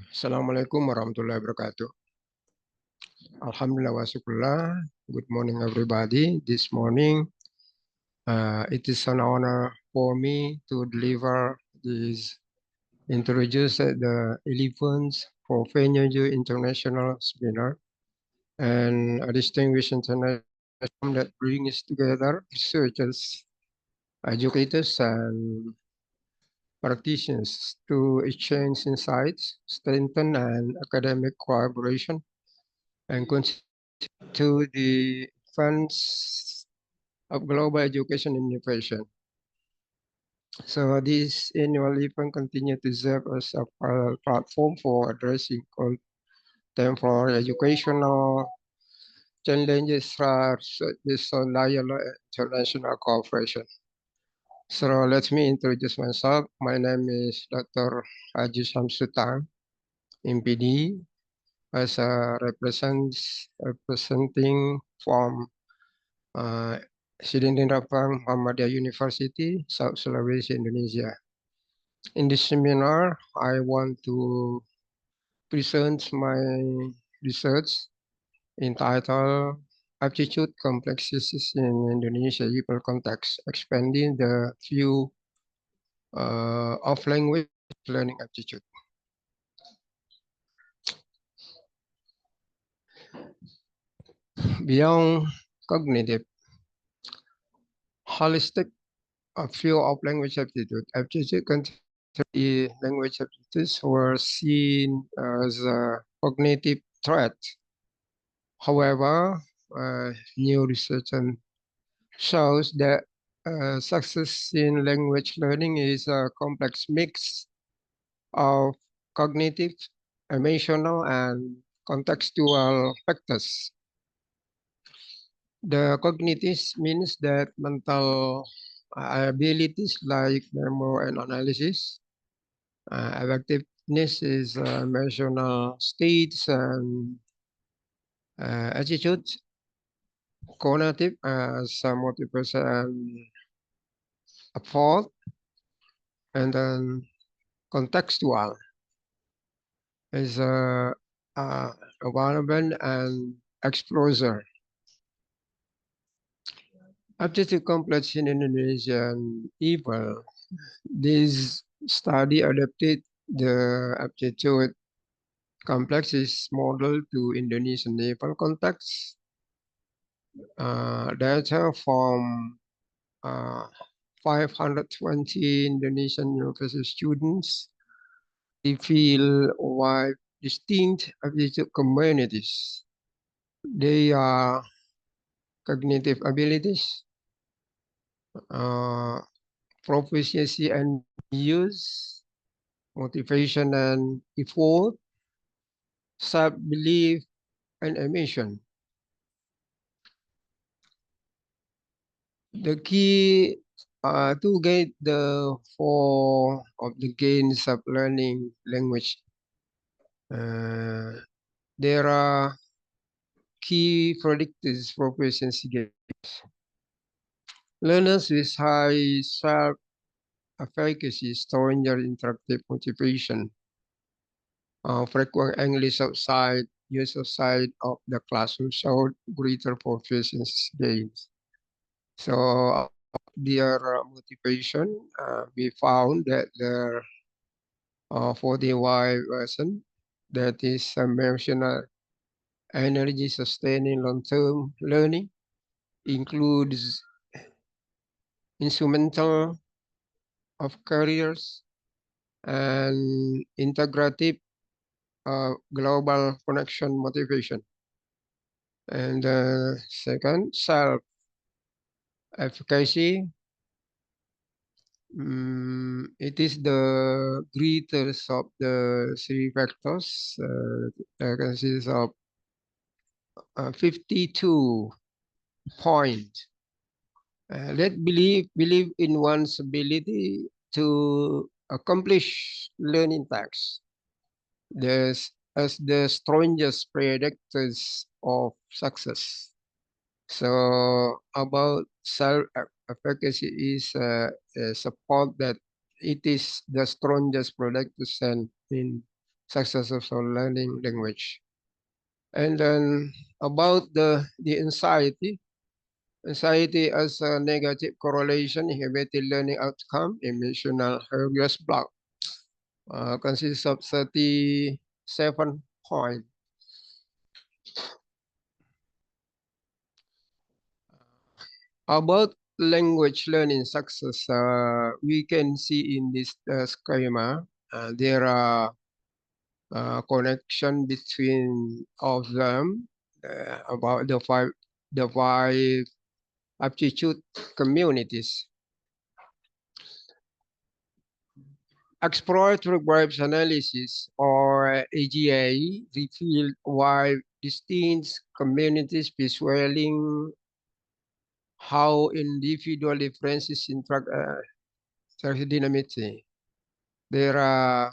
Assalamualaikum warahmatullahi wabarakatuh. Alhamdulillah wa syukurlah. Good morning, everybody. This morning, it is an honor for me to deliver this, introduce the 11th Profunedu International Seminar and a distinguished international that brings together researchers, educators, and practitioners to exchange insights, strengthen and academic collaboration, and contribute to the advance of global education and innovation. So this annual event continues to serve as a platform for addressing contemporary educational challenges such as dialogue and international cooperation. So let me introduce myself. My name is Dr. Haji Syamsu T, MPD, as a representing from Sidin Rapang Muhammadiyah University, South Sulawesi, Indonesia. In this seminar, I want to present my research entitled Aptitude Complexities in Indonesia Equal Context, expanding the view of language learning aptitude. Beyond cognitive, holistic view of language aptitude, contemporary language aptitudes were seen as a cognitive threat. However, new research shows that success in language learning is a complex mix of cognitive, emotional, and contextual factors. The cognitive means that mental abilities like memory and analysis, effectiveness is emotional states and attitudes, cognitive as motivation and effort, and then contextual is environment and exposure. Aptitude complex in Indonesian evil. This study adapted the aptitude complexes model to Indonesian naval context. Data from 520 Indonesian university students reveal wide distinct aptitude communities. They are cognitive abilities, proficiency and use, motivation and effort, self-belief and emission. The key to get the four of the gains of learning language. There are key predictors for proficiency gains. Learners with high self-efficacy, stronger interactive motivation, frequent English use outside of the classroom showed greater proficiency gains. So their motivation, we found that there are 41%, that is emotional energy sustaining long-term learning, includes instrumental of careers and integrative global connection motivation. And second, self-efficacy. It is the greatest of the three factors, consists of 52 points. Let believe in one's ability to accomplish learning tasks. There's as the strongest predictors of success. So about self-efficacy is a support that it is the strongest predictor in successful learning language. And then about the anxiety as a negative correlation inhibited learning outcome, emotional Herbius block, consists of 37 points. About language learning success, we can see in this schema, there are connection between of them about the five aptitude communities. Exploratory graph analysis, or AGA, revealed why distinct communities visualizing how individual differences interact dynamically. There are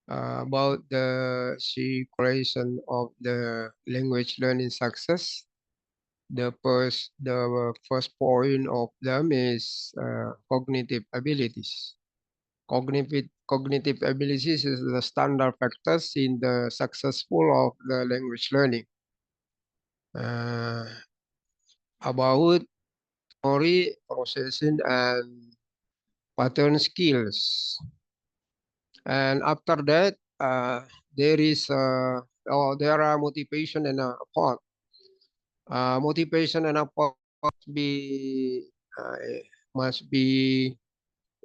about the circulation of the language learning success. The first point of them is cognitive abilities. Cognitive abilities is the standard factors in the successful of the language learning. About memory, processing, and pattern skills. And after that, there is there are motivation and effort. Motivation and effort uh, must be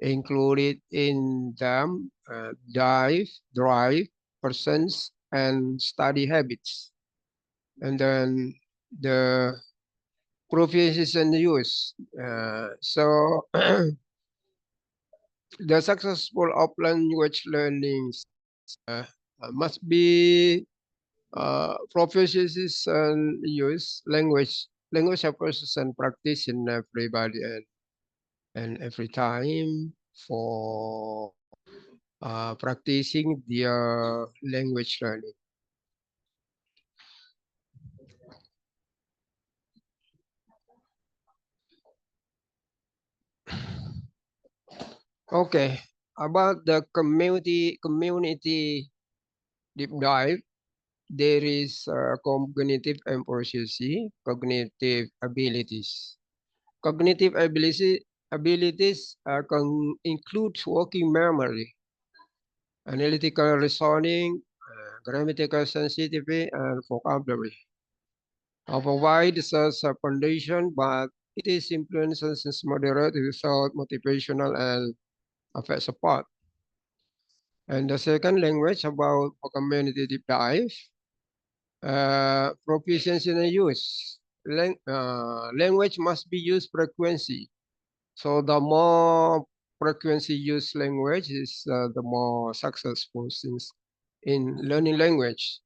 included in them. Drive, persons, and study habits. And then the proficiency and use. So the successful of language learning uh, must be proficiency and use language approaches and practice in everybody and every time for practicing their language learning. Okay, about the community deep dive, there is cognitive and proficiency, cognitive abilities. Cognitive abilities can include working memory, analytical reasoning, grammatical sensitivity, and vocabulary. Provides us a foundation, but it is influences is moderate without motivational and affect support. And the second language about community deep dive, proficiency in use. Language must be used frequency. So the more frequency used language is the more successful since in learning language.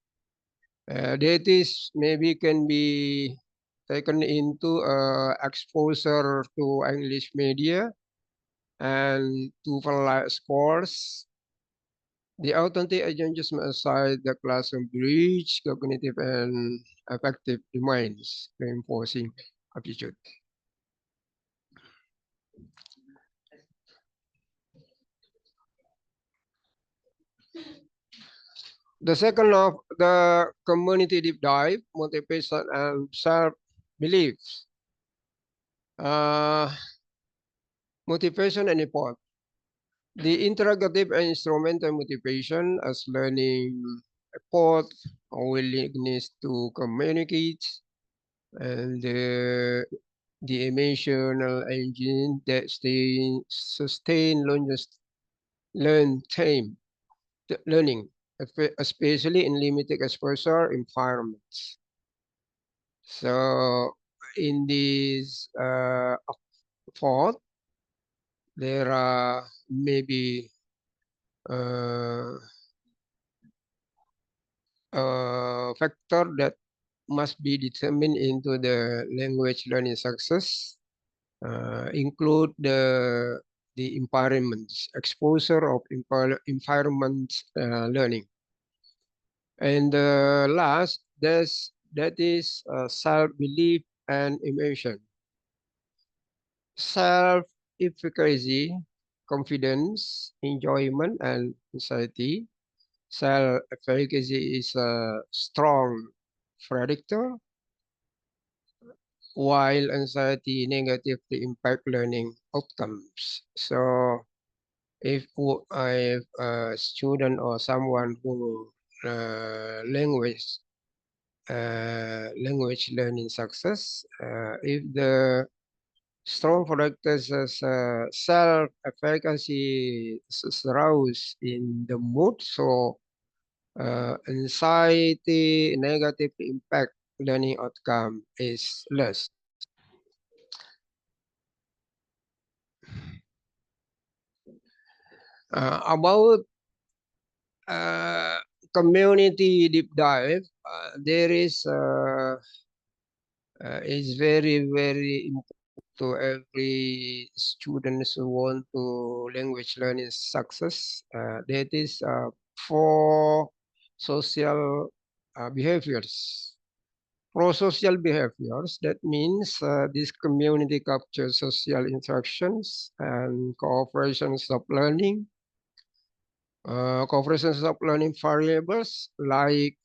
That is maybe can be taken into exposure to English media and to scores. The authentic adjustment aside the classroom bridge, cognitive and affective domains, reinforcing aptitude. The second of the community deep dive, motivation and self-beliefs. Uh, Motivation and effort. The interrogative and instrumental motivation as learning effort, willingness to communicate, and the emotional engine that sustain learning, especially in limited exposure environments. So in this effort, there are maybe uh, factor that must be determined into the language learning success, include the environments, exposure of environment learning. And last, that is self-belief and emotion. Self-efficacy, confidence, enjoyment, and anxiety. Self-efficacy is a strong predictor, while anxiety negatively impact learning outcomes. So if a student or someone who language language learning success, if the strong predictors as self-efficacy aroused in the mood, so anxiety negative impact learning outcome is less. About uh, community deep dive, there is very important to every students who want to language learning success. That is for social behaviors. Pro-social behaviors, that means this community captures social interactions and cooperations of learning. Cooperations of learning variables like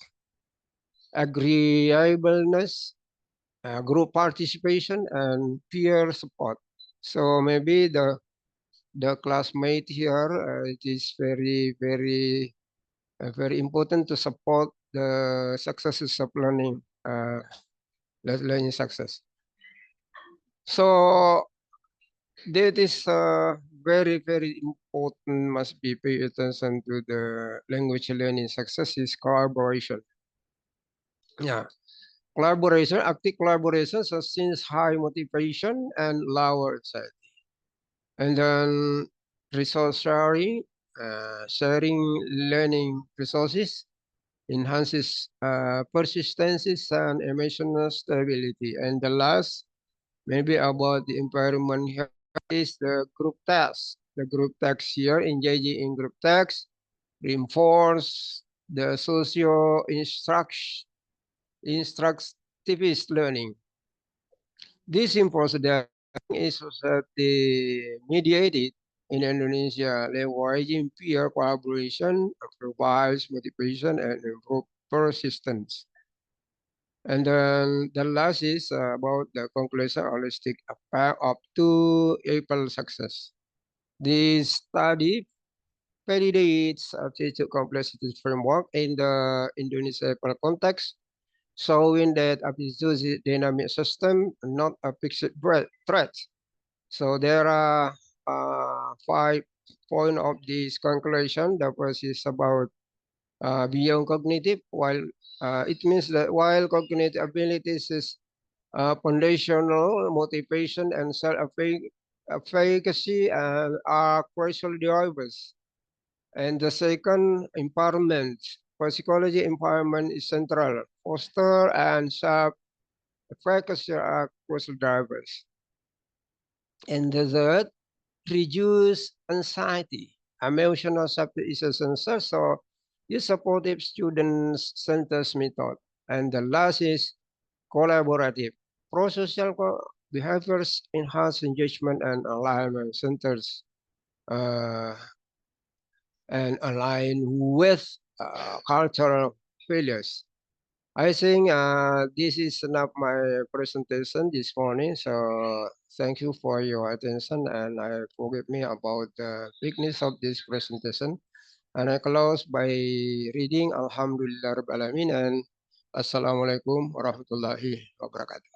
agreeableness, group participation, and peer support. So maybe the classmate here, it is very important to support the successes of learning, learning success. So that is very important. Must be pay attention to the language learning success is collaboration. Yeah, collaboration, active collaboration sustains high motivation and lower anxiety. And then resource sharing, sharing learning resources enhances persistency and emotional stability. And the last, maybe about the environment here is the group task. The group tasks here, engaging in group tasks, reinforce the instructivist learning. This improves the is society mediated in Indonesia, leveraging peer collaboration provides motivation and improve persistence. And then the last is about the conclusion holistic effect of two April success. This study validates attitude complexity framework in the Indonesia context, showing that attitude is a dynamic system, not a fixed threat. So there are 5 points of this conclusion. The first is about beyond cognitive, while it means that while cognitive abilities is foundational motivation and self-efficacy and are crucial drivers. And the second, empowerment. For psychology, empowerment is central. Foster and self-efficacy are crucial drivers. And the third, reduce anxiety. Emotional safety is essential, so use supportive student-centered method. And the last is collaborative. Pro-social behaviors enhance engagement and alignment centers uh, and align with cultural values. I think this is enough my presentation this morning. So thank you for your attention, and I forgive me about the thickness of this presentation. And I close by reading Alhamdulillah Rabbil Alamin and Assalamualaikum warahmatullahi wabarakatuh.